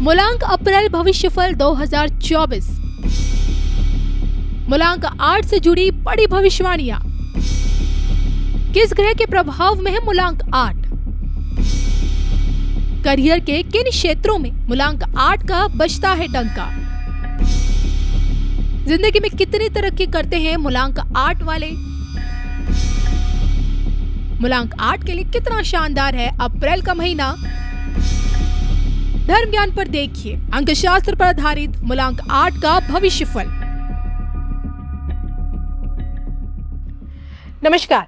मूलांक अप्रैल भविष्यफल 2024। मूलांक 8 से जुड़ी बड़ी भविष्यवाणियां। किस ग्रह के प्रभाव में है मूलांक 8? करियर के किन क्षेत्रों में मूलांक 8 का बजता है डंका? जिंदगी में कितनी तरक्की करते हैं मूलांक 8 वाले? मूलांक 8 के लिए कितना शानदार है अप्रैल का महीना? धर्म ज्ञान पर देखिए अंकशास्त्र पर आधारित मूलांक 8 का भविष्यफल। नमस्कार,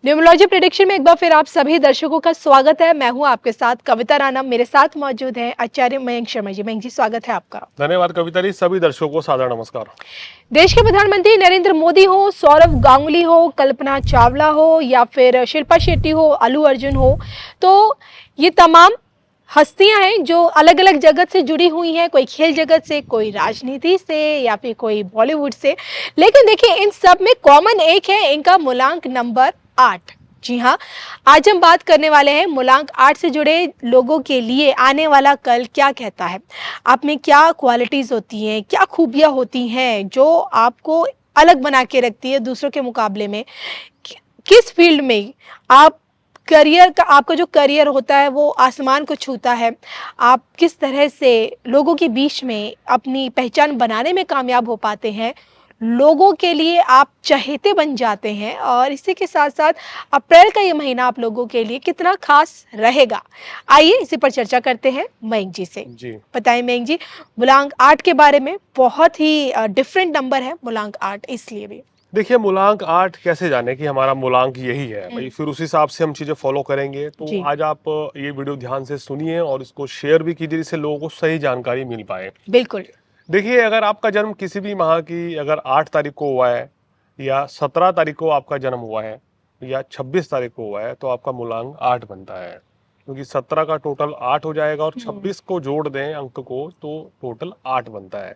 न्यूमरोलॉजी प्रेडिक्शन में एक बार फिर आप सभी दर्शकों का स्वागत है। मैं हूं आपके साथ कविता राणा। मेरे साथ मौजूद हैं आचार्य मयंक शर्मा जी। मयंक जी, स्वागत है आपका। धन्यवाद कविता जी। सभी दर्शकों को सादर नमस्कार। देश के प्रधानमंत्री नरेंद्र मोदी हो, सौरभ गांगुली हो, कल्पना चावला हो या फिर शिल्पा शेट्टी हो, अल्लू अर्जुन हो, तो ये तमाम हस्तियां हैं जो अलग अलग जगत से जुड़ी हुई हैं। कोई खेल जगत से, कोई राजनीति से या फिर कोई बॉलीवुड से। लेकिन देखिए, इन सब में कॉमन एक है, इनका मूलांक नंबर 8। जी हाँ, आज हम बात करने वाले हैं मूलांक 8 से जुड़े लोगों के लिए आने वाला कल क्या कहता है। आप में क्या क्वालिटीज होती हैं, क्या खूबियां होती हैं जो आपको अलग बना के रखती है दूसरों के मुकाबले में। किस फील्ड में आप करियर का, आपका जो करियर होता है वो आसमान को छूता है। आप किस तरह से लोगों के बीच में अपनी पहचान बनाने में कामयाब हो पाते हैं, लोगों के लिए आप चहेते बन जाते हैं। और इसी के साथ साथ अप्रैल का ये महीना आप लोगों के लिए कितना खास रहेगा, आइए इसी पर चर्चा करते हैं मयंक जी से। जी बताएं मयंक जी, मूलांक 8 के बारे में। बहुत ही डिफरेंट नंबर है मूलांक 8, इसलिए भी देखिए, मूलांक 8 कैसे जाने कि हमारा मूलांक यही है भाई, फिर उस हिसाब से हम चीजें फॉलो करेंगे। तो आज आप ये वीडियो ध्यान से सुनिए और इसको शेयर भी कीजिए जिससे लोगों को सही जानकारी मिल पाए। बिल्कुल। देखिए, अगर आपका जन्म किसी भी माह की अगर 8 तारीख को हुआ है या 17 तारीख को आपका जन्म हुआ है या 26 तारीख को हुआ है तो आपका मूलांक 8 बनता है, क्योंकि 17 का टोटल 8 हो जाएगा और 26 को जोड़ दें अंक को तो टोटल 8 बनता है।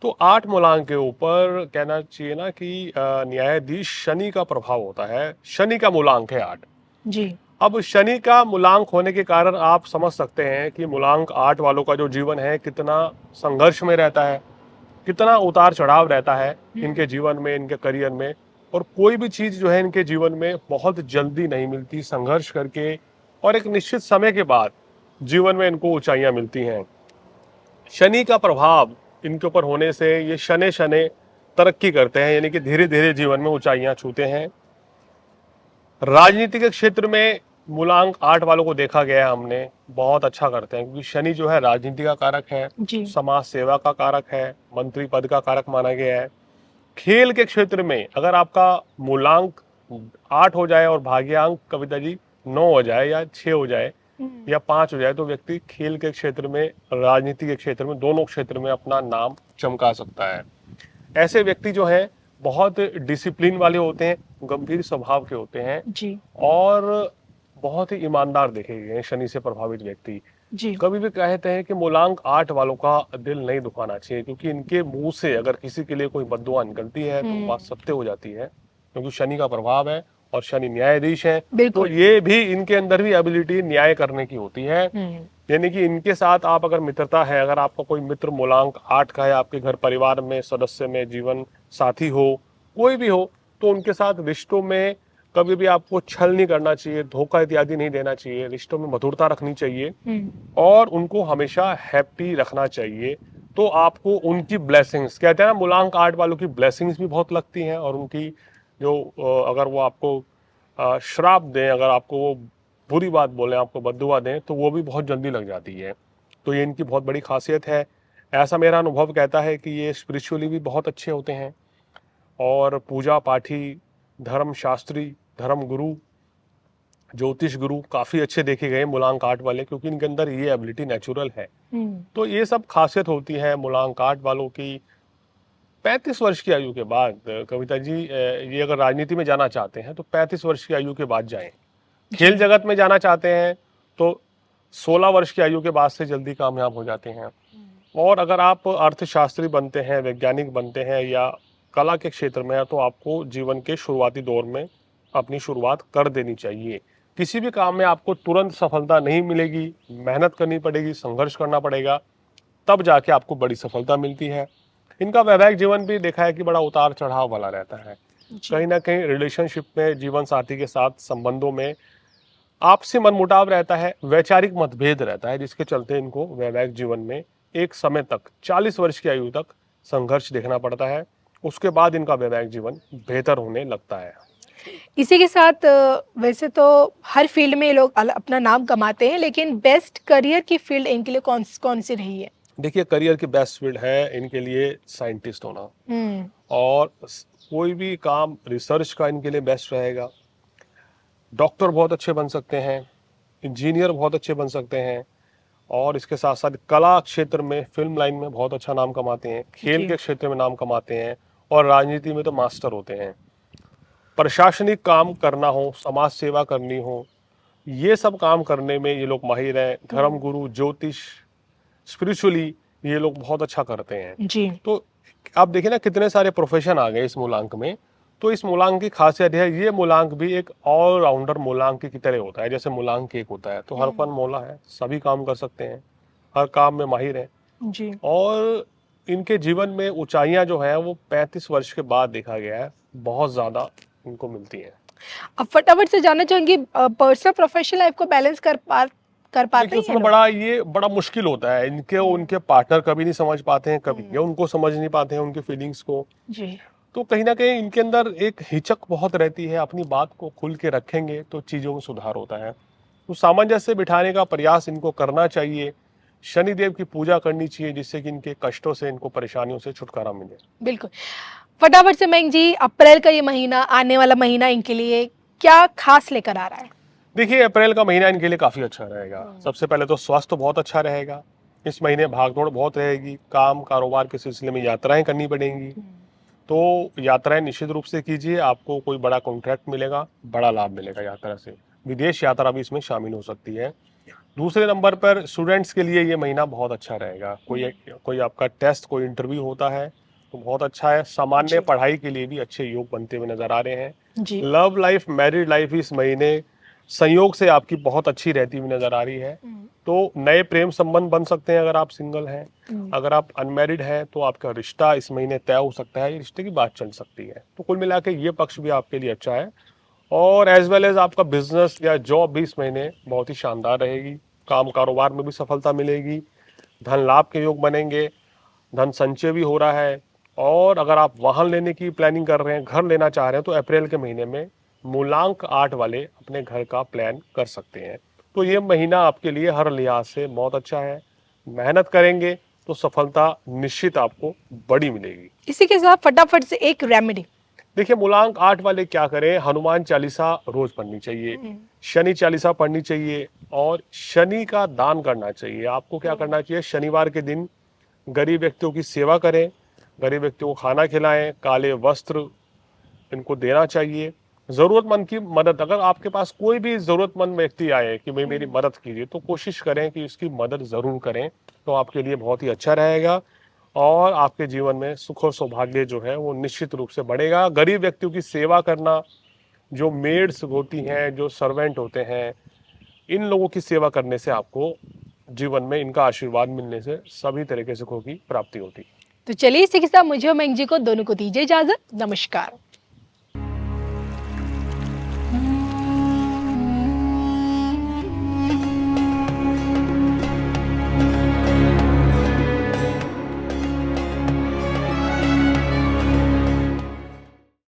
तो 8 मूलांक के ऊपर कहना चाहिए ना कि न्यायाधीश शनि का प्रभाव होता है। शनि का मूलांक है 8 जी। अब शनि का मूलांक होने के कारण आप समझ सकते हैं कि मूलांक 8 वालों का जो जीवन है कितना संघर्ष में रहता है, कितना उतार चढ़ाव रहता है इनके जीवन में, इनके करियर में। और कोई भी चीज जो है इनके जीवन में बहुत जल्दी नहीं मिलती, संघर्ष करके और एक निश्चित समय के बाद जीवन में इनको ऊंचाइयां मिलती हैं। शनि का प्रभाव इनके ऊपर होने से ये शने शने तरक्की करते हैं, यानी कि धीरे धीरे जीवन में ऊंचाइयां छूते हैं। राजनीति के क्षेत्र में मूलांक 8 वालों को देखा गया है, हमने बहुत अच्छा करते हैं, क्योंकि शनि जो है राजनीति का कारक है, समाज सेवा का कारक है, मंत्री पद का कारक माना गया है। खेल के क्षेत्र में अगर आपका मूलांक 8 हो जाए और भाग्यांक कविता जी 9 हो जाए या 6 हो जाए या 5 हो जाए तो व्यक्ति खेल के क्षेत्र में, राजनीति के क्षेत्र में, दोनों क्षेत्र में अपना नाम चमका सकता है। ऐसे व्यक्ति जो हैं बहुत डिसिप्लिन वाले होते हैं, गंभीर स्वभाव के होते हैं जी। और बहुत ही ईमानदार देखे गए हैं शनि से प्रभावित व्यक्ति जी। कभी भी कहते हैं कि मूलांक 8 वालों का दिल नहीं दुखाना चाहिए, क्योंकि इनके मुंह से अगर किसी के लिए कोई बद्दुआ निकलती है तो बात सत्य हो जाती है, क्योंकि शनि का प्रभाव है और शनि न्यायाधीश है। तो ये भी इनके अंदर भी एबिलिटी न्याय करने की होती है। यानी कि इनके साथ आप अगर मित्रता है, अगर आपका कोई मित्र मूलांक 8 का है, आपके घर परिवार में सदस्य में, जीवन साथी हो, कोई भी हो, तो उनके साथ रिश्तों में कभी भी आपको छल नहीं करना चाहिए, धोखा इत्यादि नहीं देना चाहिए, रिश्तों में मधुरता रखनी चाहिए और उनको हमेशा हैप्पी रखना चाहिए। तो आपको उनकी ब्लेसिंग्स, कहते हैं ना, मूलांक 8 वालों की ब्लेसिंग्स भी बहुत लगती हैं और उनकी जो अगर वो आपको श्राप दें, अगर आपको वो बुरी बात बोलें, आपको बद्दुआ दें, तो वो भी बहुत जल्दी लग जाती है। तो ये इनकी बहुत बड़ी खासियत है। ऐसा मेरा अनुभव कहता है कि ये स्पिरिचुअली भी बहुत अच्छे होते हैं और पूजा पाठी, धर्म शास्त्री, धर्म गुरु, ज्योतिष गुरु काफी अच्छे देखे गए मूलांक 8 वाले, क्योंकि इनके अंदर ये एबिलिटी नेचुरल है। तो ये सब खासियत होती है मूलांक 8 वालों की। 35 वर्ष की आयु के बाद कविता जी, ये अगर राजनीति में जाना चाहते हैं तो 35 वर्ष की आयु के बाद जाएं। खेल जगत में जाना चाहते हैं तो 16 वर्ष की आयु के बाद से जल्दी कामयाब हो जाते हैं। और अगर आप अर्थशास्त्री बनते हैं, वैज्ञानिक बनते हैं या कला के क्षेत्र में है तो आपको जीवन के शुरुआती दौर में अपनी शुरुआत कर देनी चाहिए। किसी भी काम में आपको तुरंत सफलता नहीं मिलेगी, मेहनत करनी पड़ेगी, संघर्ष करना पड़ेगा, तब जाके आपको बड़ी सफलता मिलती है। इनका वैवाहिक जीवन भी देखा है कि बड़ा उतार चढ़ाव वाला रहता है। कहीं ना कहीं रिलेशनशिप में, जीवन साथी के साथ संबंधों में आपसी मनमुटाव रहता है, वैचारिक मतभेद रहता है, जिसके चलते इनको वैवाहिक जीवन में एक समय तक 40 वर्ष की आयु तक संघर्ष देखना पड़ता है। उसके बाद इनका वैवाहिक जीवन बेहतर होने लगता है। इसी के साथ वैसे तो हर फील्ड में ये लोग अपना नाम कमाते हैं, लेकिन बेस्ट करियर की फील्ड इनके लिए कौन सी रही है? देखिए, करियर की बेस्ट फील्ड है इनके लिए साइंटिस्ट होना, और कोई भी काम रिसर्च का इनके लिए बेस्ट रहेगा। डॉक्टर बहुत अच्छे बन सकते हैं, इंजीनियर बहुत अच्छे बन सकते हैं, और इसके साथ साथ कला क्षेत्र में, फिल्म लाइन में बहुत अच्छा नाम कमाते हैं, खेल के क्षेत्र में नाम कमाते हैं, और राजनीति में तो मास्टर होते हैं। प्रशासनिक काम करना हो, समाज सेवा करनी हो, ये सब काम करने में ये लोग माहिर हैं। धर्मगुरु, ज्योतिष, स्पिरिचुअली ये लोग बहुत अच्छा करते हैं जी। तो आप देखिए ना, कितने सारे प्रोफेशन आ गए इस मूलांक में। तो इस मूलांक की खासियत है, ये मूलांक भी एक ऑलराउंडर मूलांक की तरह होता है। जैसे मूलांक एक होता है, तो हर फन मौला है, सभी काम कर सकते हैं, हर काम में माहिर हैं जी। और इनके जीवन में ऊंचाइयां जो है वो 35 वर्ष के बाद देखा गया है बहुत ज्यादा इनको मिलती हैं। अब फटाफट से जानना चाहूंगी, पर्सनल प्रोफेशनल लाइफ को बैलेंस कर पाते देखिए, हैं उसमें लोग? बड़ा मुश्किल होता है। इनके उनके पार्टनर कभी नहीं समझ पाते हैं, कभी ये उनको समझ नहीं पाते हैं, उनकी फीलिंग्स को। जी। तो कहीं ना कहीं इनके अंदर एक हिचक बहुत रहती है। अपनी बात को खुल के रखेंगे तो चीजों में सुधार होता है। तो सामंजस्य बिठाने का प्रयास इनको करना चाहिए। शनिदेव की पूजा करनी चाहिए, जिससे कि इनके कष्टों से, इनको परेशानियों से छुटकारा मिले। बिल्कुल। फटाफट से मयंक जी, अप्रैल का ये महीना, आने वाला महीना इनके लिए क्या खास लेकर आ रहा है? देखिए, अप्रैल का महीना इनके लिए काफी अच्छा रहेगा। सबसे पहले तो स्वास्थ्य बहुत अच्छा रहेगा। इस महीने भागदौड़ बहुत रहेगी, काम कारोबार के सिलसिले में यात्राएं करनी पड़ेंगी। तो यात्राएं निश्चित रूप से कीजिए, आपको कोई बड़ा कॉन्ट्रैक्ट मिलेगा, बड़ा लाभ मिलेगा यात्रा से। विदेश यात्रा भी इसमें शामिल हो सकती है। दूसरे नंबर पर स्टूडेंट्स के लिए ये महीना बहुत अच्छा रहेगा। कोई आपका टेस्ट, कोई इंटरव्यू होता है तो बहुत अच्छा है। सामान्य पढ़ाई के लिए भी अच्छे योग बनते हुए नजर आ रहे हैं। जी। लव लाइफ, मैरिड लाइफ इस महीने संयोग से आपकी बहुत अच्छी रहती हुई नजर आ रही है। तो नए प्रेम संबंध बन सकते हैं अगर आप सिंगल हैं। अगर आप अनमैरिड हैं तो आपका रिश्ता इस महीने तय हो सकता है, रिश्ते की बात चल सकती है। तो कुल मिला के ये पक्ष भी आपके लिए अच्छा है। और एज वेल एज आपका बिजनेस या जॉब भी इस महीने बहुत ही शानदार रहेगी। काम कारोबार में भी सफलता मिलेगी, धन लाभ के योग बनेंगे, धन संचय भी हो रहा है। और अगर आप वाहन लेने की प्लानिंग कर रहे हैं, घर लेना चाह रहे हैं, तो अप्रैल के महीने में मूलांक 8 वाले अपने घर का प्लान कर सकते हैं। तो ये महीना आपके लिए हर लिहाज से बहुत अच्छा है। मेहनत करेंगे तो सफलता निश्चित आपको बड़ी मिलेगी। इसी के साथ फटाफट से एक रेमेडी। देखिए, मूलांक 8 वाले क्या करें, हनुमान चालीसा रोज पढ़नी चाहिए, शनि चालीसा पढ़नी चाहिए, और शनि का दान करना चाहिए। आपको क्या करना चाहिए, शनिवार के दिन गरीब व्यक्तियों की सेवा करें, गरीब व्यक्तियों को खाना खिलाएं, काले वस्त्र इनको देना चाहिए। जरूरतमंद की मदद, अगर आपके पास कोई भी जरूरतमंद व्यक्ति आए कि भाई मेरी मदद कीजिए, तो कोशिश करें कि उसकी मदद जरूर करें। तो आपके लिए बहुत ही अच्छा रहेगा और आपके जीवन में सुख और सौभाग्य जो है वो निश्चित रूप से बढ़ेगा। गरीब व्यक्तियों की सेवा करना, जो मेड्स होती हैं, जो सर्वेंट होते हैं, इन लोगों की सेवा करने से आपको जीवन में इनका आशीर्वाद मिलने से सभी तरह के सुखों की प्राप्ति होती है। तो चलिए, इसी के साथ मुझे और मयंक जी को दोनों को दीजिए इजाजत। नमस्कार।